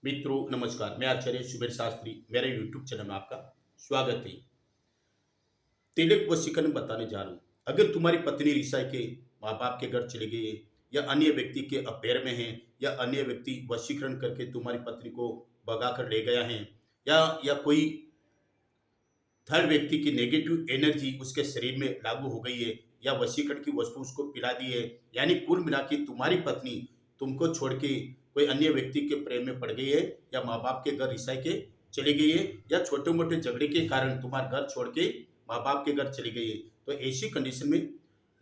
मित्रों नमस्कार। मैं आचार्य सुबेर शास्त्री, मेरे यूट्यूब चैनल में आपका स्वागत है। तिलक वशीकरण बताने जा रहा हूँ। अगर तुम्हारी पत्नी रिसाई के माँ बाप के घर चली गई है, या अन्य व्यक्ति के अफेयर में है, या अन्य व्यक्ति वशीकरण करके तुम्हारी पत्नी को भगा कर ले गया है, या कोई थर्ड व्यक्ति की नेगेटिव एनर्जी उसके शरीर में लागू हो गई है, या वशीकरण की वस्तु उसको पिला दी है, यानी कुल मिला के तुम्हारी पत्नी तुमको छोड़ के कोई अन्य व्यक्ति के प्रेम में पड़ गई है, या माँ बाप के घर रिसाई के चली गई है, या छोटे मोटे झगड़े के कारण तुम्हारा घर छोड़ के माँ बाप के घर चली गई है, तो ऐसी कंडीशन में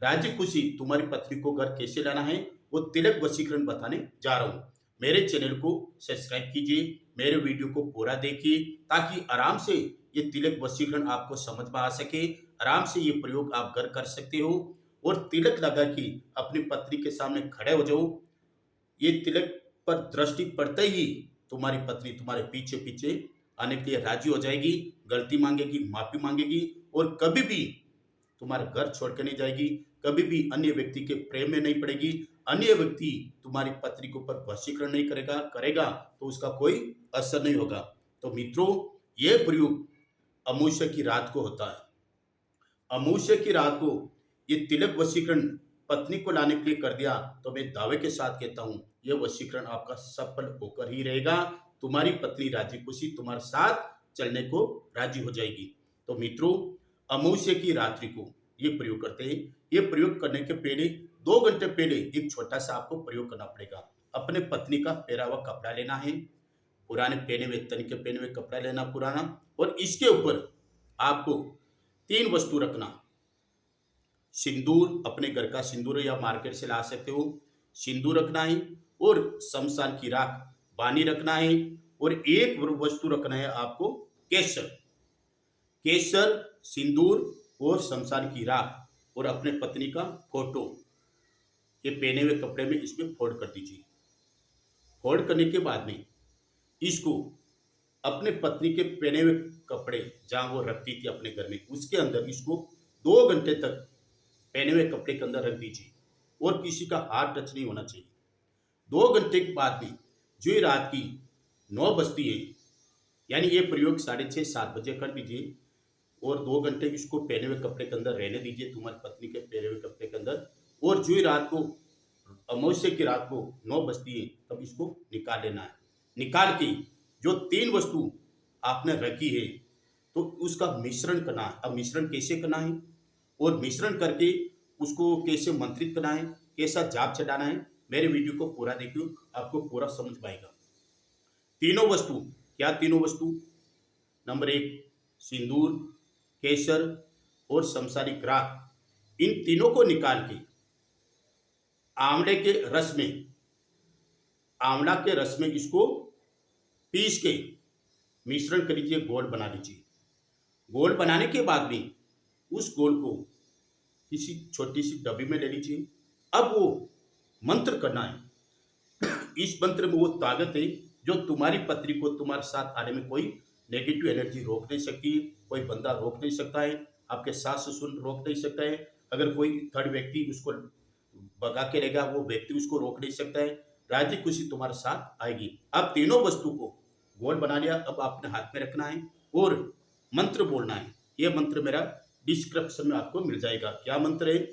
राजी खुशी तुम्हारी पत्नी को घर कैसे लाना है, वो तिलक वशीकरण बताने जा रहा हूँ। मेरे चैनल को सब्सक्राइब कीजिए, मेरे वीडियो को पूरा देखिए, ताकि आराम से ये तिलक वशीकरण आपको समझ में आ सके। आराम से ये प्रयोग आप घर कर सकते हो, और तिलक लगा के अपनी पत्नी के सामने खड़े हो जाओ। ये तिलक पर दृष्टि पड़ते ही तुम्हारी पत्नी तुम्हारे पीछे पीछे आने के लिए राजी हो जाएगी, गलती मांगेगी, माफी मांगेगी, और कभी भी तुम्हारा घर छोड़ के नहीं जाएगी, कभी भी अन्य व्यक्ति के प्रेम में नहीं पड़ेगी। अन्य व्यक्ति तुम्हारी पत्नी के ऊपर वशीकरण नहीं करेगा करेगा तो उसका कोई असर नहीं होगा। तो मित्रों, यह प्रयोग अमावस्या की रात को होता है। अमावस्या की रात को ये तिलक वशीकरण पत्नी को लाने के लिए कर दिया, तो मैं दावे के साथ कहता हूं यह वशीकरण आपका सफल होकर ही रहेगा। तुम्हारी पत्नी राजी खुशी तुम्हारे साथ चलने को राजी हो जाएगी। तो मित्रों, अमावस्या की रात्रि को ये प्रयोग करते हैं। ये प्रयोग करने के पहले 2 घंटे पहले एक छोटा सा आपको प्रयोग करना पड़ेगा। अपने पत्नी का पहना हुआ कपड़ा लेना है, पुराने पहने हुए तन के पहने हुए कपड़ा लेना पुराना, और इसके ऊपर आपको 3 वस्तु रखना। सिंदूर, अपने घर का सिंदूर या मार्केट से ला सकते हो, सिंदूर रखना है, और शमशान की राख पानी रखना है, और एक वस्तु रखना है आपको केसर। केसर, सिंदूर और शमशान की राख, और अपने पत्नी का फोटो ये पहने हुए कपड़े में इसमें फोल्ड कर दीजिए। फोल्ड करने के बाद में इसको अपने पत्नी के पहने हुए कपड़े जहां वो रखती थी अपने घर में, उसके अंदर इसको 2 घंटे तक पहने हुए कपड़े के अंदर रख दीजिए, और किसी का हाथ टच नहीं होना चाहिए। 2 घंटे के बाद में जो ये रात की 9 बजती है, यानी ये प्रयोग 6:30-7 बजे कर दीजिए, और 2 घंटे इसको पहने हुए कपड़े के अंदर रहने दीजिए, तुम्हारी पत्नी के पहने हुए कपड़े के अंदर। और जो ही रात को अमावस्या की रात को 9 बजती है, तब इसको निकाल लेना है। निकाल के जो 3 वस्तु आपने रखी है, तो उसका मिश्रण करना है। अब मिश्रण कैसे करना है, और मिश्रण करके उसको कैसे मंत्रित करना है, कैसा जाप चढ़ाना है, मेरे वीडियो को पूरा देखियो, आपको पूरा समझ पाएगा। तीनों वस्तु, क्या तीनों वस्तु? नंबर 1 सिंदूर, केसर और शमशानी राख। इन तीनों को निकाल के आंवले के रस में, आंवला के रस में इसको पीस के मिश्रण कर लीजिए, घोल बना लीजिए। घोल बनाने के बाद में उस घोल को किसी छोटी सी डब्बी में ले लीजिए। अब वो मंत्र करना है। इस मंत्र में वो ताकत है जो तुम्हारी पत्नी को तुम्हारे साथ आने में कोई नेगेटिव एनर्जी रोक नहीं सकती, कोई बंदा रोक नहीं सकता है, आपके सास ससुर रोक नहीं सकता है, अगर कोई थर्ड व्यक्ति उसको भगा के रहेगा वो व्यक्ति उसको रोक नहीं सकता है। राजी खुशी तुम्हारे साथ आएगी। अब तीनों वस्तु को गोल बना लिया, अब आपने हाथ में रखना है और मंत्र बोलना है। यह मंत्र मेरा डिस्क्रिप्शन में आपको मिल जाएगा। क्या मंत्र है?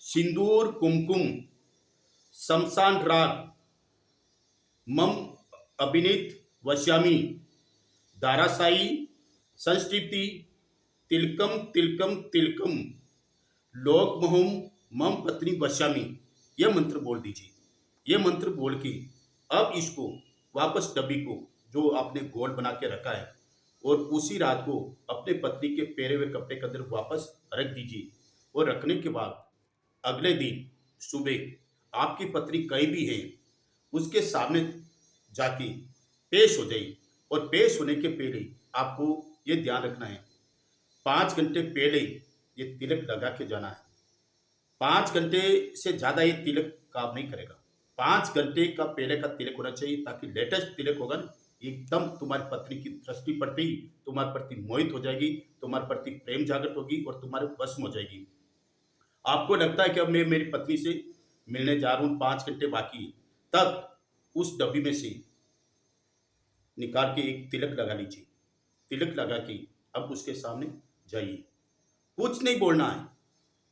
सिंदूर कुमकुम शमशान राग मम अभिनीत वश्यामी दारासाई संस्कृति तिलकम तिलकम तिलकम लोक महुम मम पत्नी वश्यामी। यह मंत्र बोल दीजिए। यह मंत्र बोल के अब इसको वापस डब्बी को जो आपने गोल बना के रखा है, और उसी रात को अपने पत्नी के पहने हुए कपड़े के अंदर वापस रख दीजिए। और रखने के बाद अगले दिन सुबह आपकी पत्नी कहीं भी है उसके सामने जाके पेश हो जाए, और पेश होने के पहले आपको ये ध्यान रखना है 5 घंटे पहले ये तिलक लगा के जाना है। 5 घंटे से ज़्यादा ये तिलक काम नहीं करेगा। 5 घंटे का पहले का तिलक होना चाहिए, ताकि लेटेस्ट तिलक होगा ना, एकदम तुम्हारी पत्नी की दृष्टि पड़ते ही तुम्हारे प्रति मोहित हो जाएगी, तुम्हारे प्रति प्रेम जागृत होगी और तुम्हारे वश में हो जाएगी। आपको लगता है कि अब मैं मेरी पत्नी से मिलने जा रहा हूँ, 5 घंटे बाकी है, तब उस डब्बी में से निकाल के एक तिलक लगा लीजिए। तिलक लगा के अब उसके सामने जाइए, कुछ नहीं बोलना है।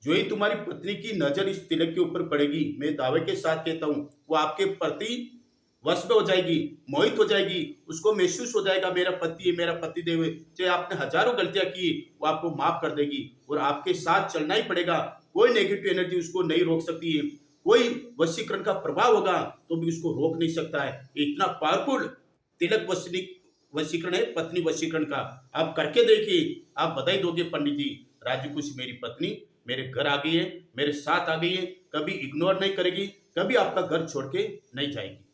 जो ही तुम्हारी पत्नी की नजर इस तिलक के ऊपर पड़ेगी, मैं दावे के साथ कहता हूं, वो आपके प्रति वश में हो जाएगी, मोहित हो जाएगी। उसको महसूस हो जाएगा मेरा पति है, मेरा पति देव है। चाहे आपने हजारों गलतियां की, वो आपको माफ कर देगी और आपके साथ चलना ही पड़ेगा। कोई नेगेटिव एनर्जी उसको नहीं रोक सकती है। कोई वशीकरण का प्रभाव होगा तो भी उसको रोक नहीं सकता है। इतना पावरफुल तिलक वशीकरण है, पत्नी वशीकरण का। आप करके देखिए, आप बधाई दोगे पंडित जी, राजू कुछ मेरी पत्नी मेरे घर आ गई है, मेरे साथ आ गई है, कभी इग्नोर नहीं करेगी, कभी आपका घर छोड़ के नहीं जाएगी।